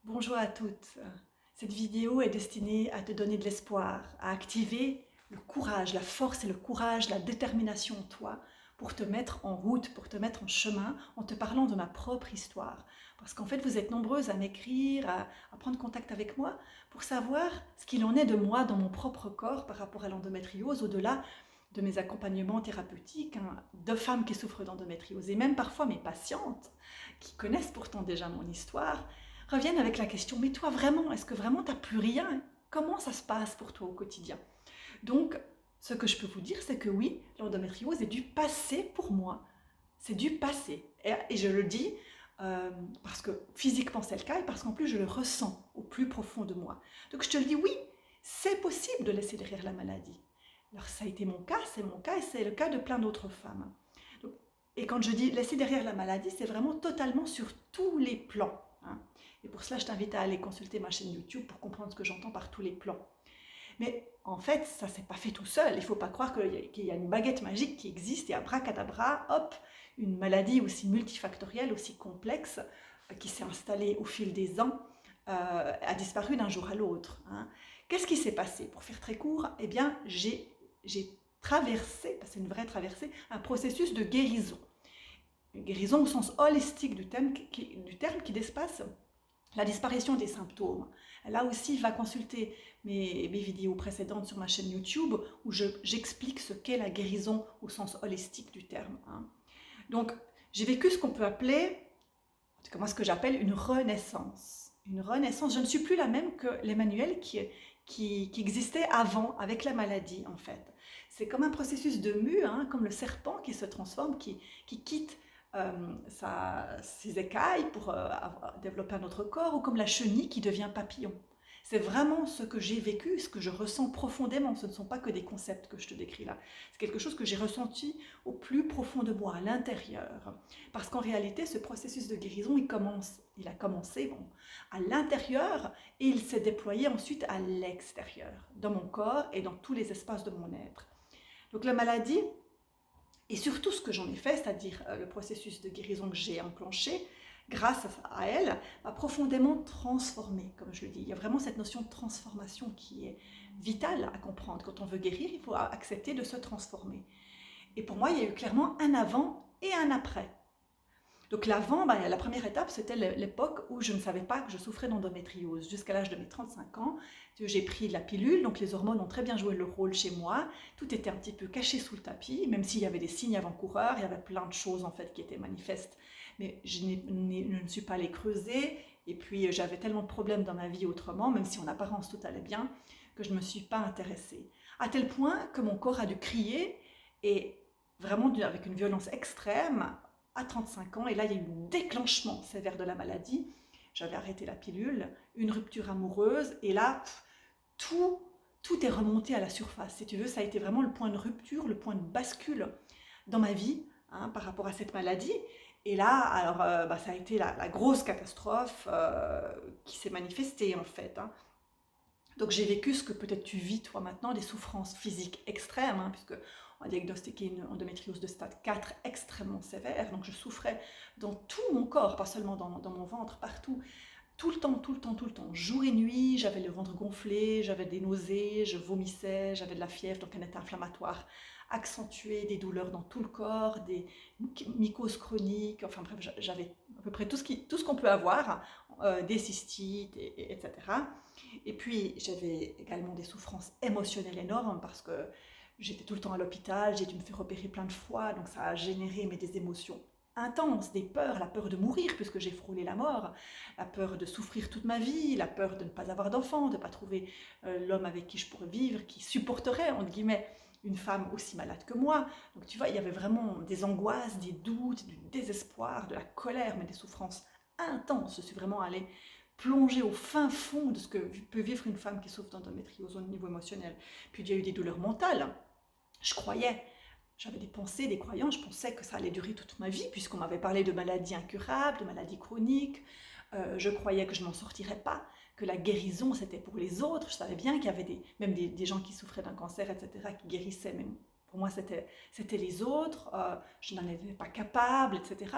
Bonjour à toutes. Cette vidéo est destinée à te donner de l'espoir, à activer le courage, la force et le courage, la détermination en toi pour te mettre en route, pour te mettre en chemin en te parlant de ma propre histoire. Parce qu'en fait, vous êtes nombreuses à m'écrire, à prendre contact avec moi pour savoir ce qu'il en est de moi dans mon propre corps par rapport à l'endométriose, au-delà de mes accompagnements thérapeutiques, de femmes qui souffrent d'endométriose et même parfois mes patientes qui connaissent pourtant déjà mon histoire reviennent avec la question, mais toi vraiment, est-ce que vraiment tu n'as plus rien? Comment ça se passe pour toi au quotidien? Donc, ce que je peux vous dire, c'est que oui, l'endométriose est du passé pour moi. C'est du passé. Et je le dis parce que physiquement c'est le cas et parce qu'en plus je le ressens au plus profond de moi. Donc je te le dis, oui, c'est possible de laisser derrière la maladie. Alors ça a été mon cas, c'est mon cas et c'est le cas de plein d'autres femmes. Donc, et quand je dis laisser derrière la maladie, c'est vraiment totalement sur tous les plans. Et pour cela, je t'invite à aller consulter ma chaîne YouTube pour comprendre ce que j'entends par tous les plans. Mais en fait, ça ne s'est pas fait tout seul. Il ne faut pas croire qu'il y a une baguette magique qui existe et abracadabra, hop, une maladie aussi multifactorielle, aussi complexe, qui s'est installée au fil des ans, a disparu d'un jour à l'autre. Qu'est-ce qui s'est passé? Pour faire très court, eh bien, j'ai traversé, parce que c'est une vraie traversée, un processus de guérison. Une guérison au sens holistique du terme qui dépasse la disparition des symptômes. Là aussi, va consulter mes vidéos précédentes sur ma chaîne YouTube où j'explique ce qu'est la guérison au sens holistique du terme. Donc, j'ai vécu ce qu'on peut appeler, en tout cas moi ce que j'appelle une renaissance. Une renaissance, je ne suis plus la même que l'Emmanuel qui existait avant avec la maladie en fait. C'est comme un processus de mue, comme le serpent qui se transforme, qui quitte ses écailles pour développer un autre corps, ou comme la chenille qui devient papillon. C'est vraiment ce que j'ai vécu, ce que je ressens profondément. Ce ne sont pas que des concepts que je te décris là. C'est quelque chose que j'ai ressenti au plus profond de moi, à l'intérieur. Parce qu'en réalité, ce processus de guérison, il a commencé à l'intérieur et il s'est déployé ensuite à l'extérieur, dans mon corps et dans tous les espaces de mon être. Donc la maladie, et surtout ce que j'en ai fait, c'est-à-dire le processus de guérison que j'ai enclenché, grâce à elle, m'a profondément transformée, comme je le dis. Il y a vraiment cette notion de transformation qui est vitale à comprendre. Quand on veut guérir, il faut accepter de se transformer. Et pour moi, il y a eu clairement un avant et un après. Donc l'avant, la première étape, c'était l'époque où je ne savais pas que je souffrais d'endométriose. Jusqu'à l'âge de mes 35 ans, j'ai pris de la pilule, donc les hormones ont très bien joué le rôle chez moi. Tout était un petit peu caché sous le tapis, même s'il y avait des signes avant-coureurs, il y avait plein de choses en fait qui étaient manifestes. Mais je ne suis pas allée creuser, et puis j'avais tellement de problèmes dans ma vie autrement, même si en apparence tout allait bien, que je ne me suis pas intéressée. À tel point que mon corps a dû crier, et vraiment avec une violence extrême, à 35 ans, et là il y a eu un déclenchement sévère de la maladie. J'avais arrêté la pilule, une rupture amoureuse, et là, tout est remonté à la surface. Si tu veux, ça a été vraiment le point de rupture, le point de bascule dans ma vie par rapport à cette maladie. Et là, alors, ça a été la grosse catastrophe qui s'est manifestée en fait. Donc j'ai vécu ce que peut-être tu vis toi maintenant, des souffrances physiques extrêmes, puisque on a diagnostiqué une endométriose de stade 4 extrêmement sévère. Donc je souffrais dans tout mon corps, pas seulement dans mon ventre, partout, tout le temps, tout le temps, tout le temps, jour et nuit. J'avais le ventre gonflé, j'avais des nausées, je vomissais, j'avais de la fièvre, donc un état inflammatoire accentué, des douleurs dans tout le corps, des mycoses chroniques, enfin bref, j'avais à peu près tout ce qu'on peut avoir, des cystites, etc. Et puis j'avais également des souffrances émotionnelles énormes parce que j'étais tout le temps à l'hôpital, j'ai dû me faire opérer plein de fois, donc ça a généré des émotions intenses, des peurs, la peur de mourir puisque j'ai frôlé la mort, la peur de souffrir toute ma vie, la peur de ne pas avoir d'enfant, de ne pas trouver l'homme avec qui je pourrais vivre, qui supporterait, entre guillemets, une femme aussi malade que moi. Donc tu vois, il y avait vraiment des angoisses, des doutes, du désespoir, de la colère, mais des souffrances intenses. Je suis vraiment allée plonger au fin fond de ce que peut vivre une femme qui souffre d'endométriose au niveau émotionnel. Puis il y a eu des douleurs mentales. Je croyais, j'avais des pensées, des croyances, je pensais que ça allait durer toute ma vie, puisqu'on m'avait parlé de maladies incurables, de maladies chroniques. Je croyais que je n'en sortirais pas, que la guérison c'était pour les autres. Je savais bien qu'il y avait même des gens qui souffraient d'un cancer, etc., qui guérissaient, même Pour moi, c'était les autres, je n'en étais pas capable, etc.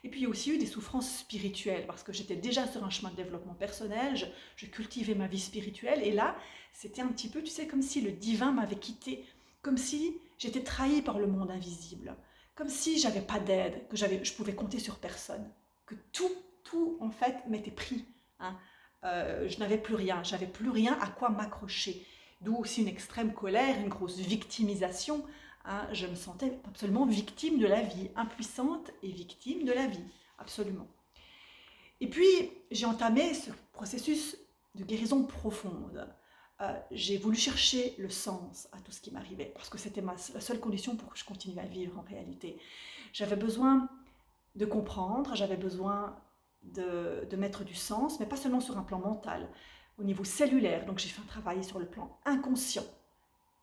Et puis, il y a aussi eu des souffrances spirituelles, parce que j'étais déjà sur un chemin de développement personnel, je cultivais ma vie spirituelle, et là, c'était un petit peu, tu sais, comme si le divin m'avait quitté, comme si j'étais trahie par le monde invisible, comme si j'avais pas d'aide, que je pouvais compter sur personne, que tout en fait, m'était pris. Hein. Je n'avais plus rien, j'avais plus rien à quoi m'accrocher. D'où aussi une extrême colère, une grosse victimisation. Hein. Je me sentais absolument victime de la vie, impuissante et victime de la vie, absolument. Et puis, j'ai entamé ce processus de guérison profonde. J'ai voulu chercher le sens à tout ce qui m'arrivait, parce que c'était la seule condition pour que je continue à vivre en réalité. J'avais besoin de comprendre, j'avais besoin de mettre du sens, mais pas seulement sur un plan mental, au niveau cellulaire. Donc j'ai fait un travail sur le plan inconscient,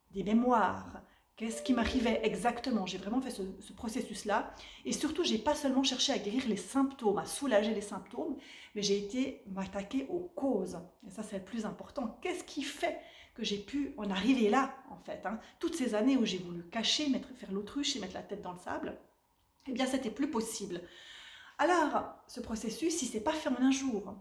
des mémoires, qu'est-ce qui m'arrivait exactement. J'ai vraiment fait ce processus-là. Et surtout, je n'ai pas seulement cherché à guérir les symptômes, à soulager les symptômes, mais j'ai été m'attaquer aux causes. Et ça, c'est le plus important. Qu'est-ce qui fait que j'ai pu en arriver là, en fait, hein. Toutes ces années où j'ai voulu cacher, faire l'autruche et mettre la tête dans le sable, eh bien, c'était plus possible. Alors, ce processus, il ne s'est pas fait en un jour.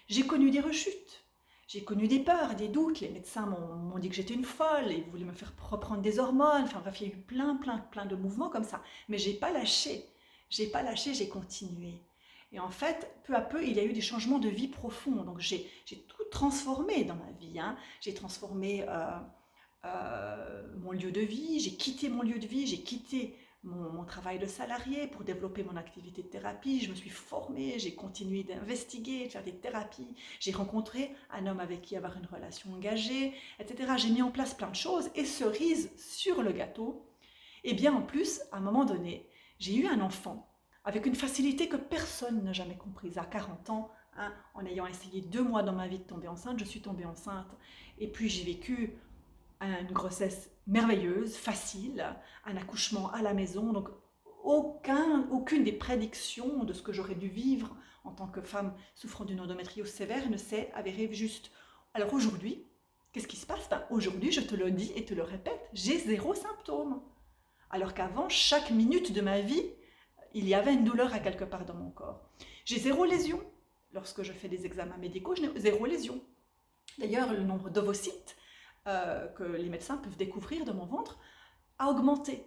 J'ai connu des rechutes, j'ai connu des peurs, des doutes. Les médecins m'ont dit que j'étais une folle, ils voulaient me faire reprendre des hormones. Enfin bref, il y a eu plein de mouvements comme ça. Mais j'ai pas lâché, j'ai continué. Et en fait, peu à peu, il y a eu des changements de vie profonds. Donc j'ai tout transformé dans ma vie. Hein. J'ai transformé mon lieu de vie, j'ai quitté mon lieu de vie, j'ai quitté mon travail de salarié pour développer mon activité de thérapie. Je me suis formée, j'ai continué d'investiguer, de faire des thérapies. J'ai rencontré un homme avec qui avoir une relation engagée, etc. J'ai mis en place plein de choses et cerise sur le gâteau, et bien en plus, à un moment donné, j'ai eu un enfant avec une facilité que personne n'a jamais comprise. À 40 ans, hein, en ayant essayé 2 mois dans ma vie de tomber enceinte, je suis tombée enceinte. Et puis j'ai vécu une grossesse merveilleuse, facile, un accouchement à la maison, donc aucune des prédictions de ce que j'aurais dû vivre en tant que femme souffrant d'une endométriose sévère ne s'est avérée juste. Alors aujourd'hui, qu'est-ce qui se passe? Aujourd'hui, je te le dis et te le répète, j'ai 0 symptôme. Alors qu'avant, chaque minute de ma vie, il y avait une douleur à quelque part dans mon corps. J'ai 0 lésion. Lorsque je fais des examens médicaux, je n'ai 0 lésion. D'ailleurs, le nombre d'ovocytes que les médecins peuvent découvrir de mon ventre a augmenté.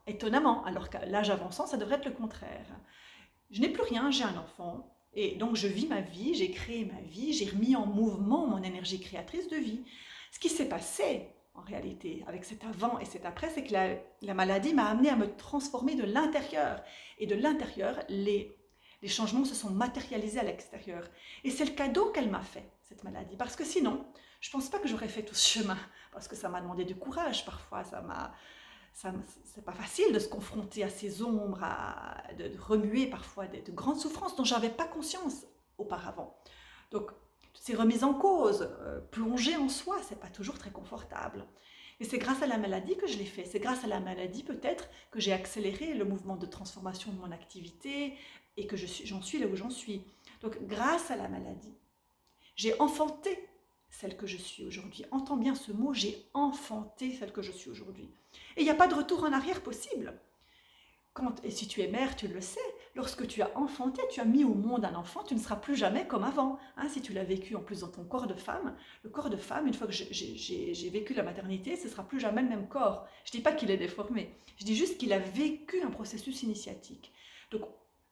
Étonnamment, alors qu'à l'âge avançant, ça devrait être le contraire. Je n'ai plus rien, j'ai un enfant, et donc je vis ma vie, j'ai créé ma vie, j'ai remis en mouvement mon énergie créatrice de vie. Ce qui s'est passé, en réalité, avec cet avant et cet après, c'est que la maladie m'a amené à me transformer de l'intérieur. Et de l'intérieur, les changements se sont matérialisés à l'extérieur. Et c'est le cadeau qu'elle m'a fait, cette maladie. Parce que sinon, je ne pense pas que j'aurais fait tout ce chemin. Parce que ça m'a demandé du courage parfois. C'est pas facile de se confronter à ces ombres, de remuer parfois de grandes souffrances dont je n'avais pas conscience auparavant. Donc, toutes ces remises en cause, plonger en soi, c'est pas toujours très confortable. Mais c'est grâce à la maladie que je l'ai fait. C'est grâce à la maladie peut-être que j'ai accéléré le mouvement de transformation de mon activité et que j'en suis là où j'en suis. Donc grâce à la maladie, j'ai enfanté celle que je suis aujourd'hui. Entends bien ce mot, j'ai enfanté celle que je suis aujourd'hui. Et il n'y a pas de retour en arrière possible. Et si tu es mère, tu le sais, lorsque tu as enfanté, tu as mis au monde un enfant, tu ne seras plus jamais comme avant. Hein, si tu l'as vécu en plus dans ton corps de femme, le corps de femme, une fois que j'ai vécu la maternité, ce ne sera plus jamais le même corps. Je ne dis pas qu'il est déformé, je dis juste qu'il a vécu un processus initiatique. Donc,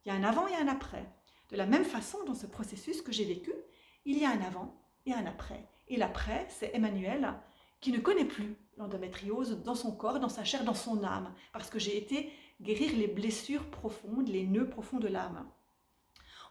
il y a un avant et un après. De la même façon, dans ce processus que j'ai vécu, il y a un avant et un après. Et l'après, c'est Emmanuel qui ne connaît plus l'endométriose dans son corps, dans sa chair, dans son âme, parce que j'ai été guérir les blessures profondes, les nœuds profonds de l'âme.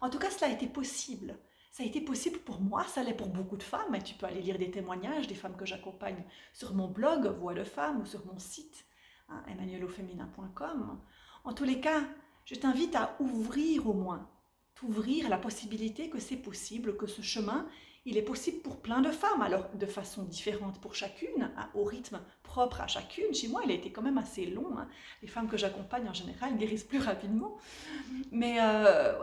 En tout cas, cela a été possible. Ça a été possible pour moi, ça l'est pour beaucoup de femmes. Et tu peux aller lire des témoignages des femmes que j'accompagne sur mon blog Voix de Femme ou sur mon site, hein, emmanuelofeminin.com. En tous les cas, je t'invite à ouvrir au moins, t'ouvrir à la possibilité que c'est possible, que ce chemin, il est possible pour plein de femmes, alors de façon différente pour chacune, hein, au rythme propre à chacune. Chez moi, il a été quand même assez long. Hein. Les femmes que j'accompagne en général guérissent plus rapidement. Mais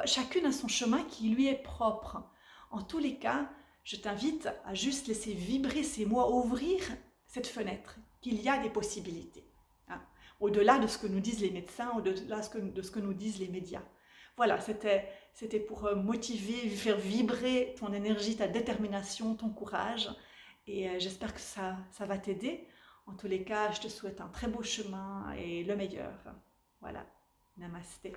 chacune a son chemin qui lui est propre. En tous les cas, je t'invite à juste laisser vibrer ces mots, à ouvrir cette fenêtre, qu'il y a des possibilités. Hein. au-delà de ce que nous disent les médecins, au-delà de ce que nous disent les médias. Voilà, c'était pour motiver, faire vibrer ton énergie, ta détermination, ton courage. Et j'espère que ça va t'aider. En tous les cas, je te souhaite un très beau chemin et le meilleur. Voilà, namasté.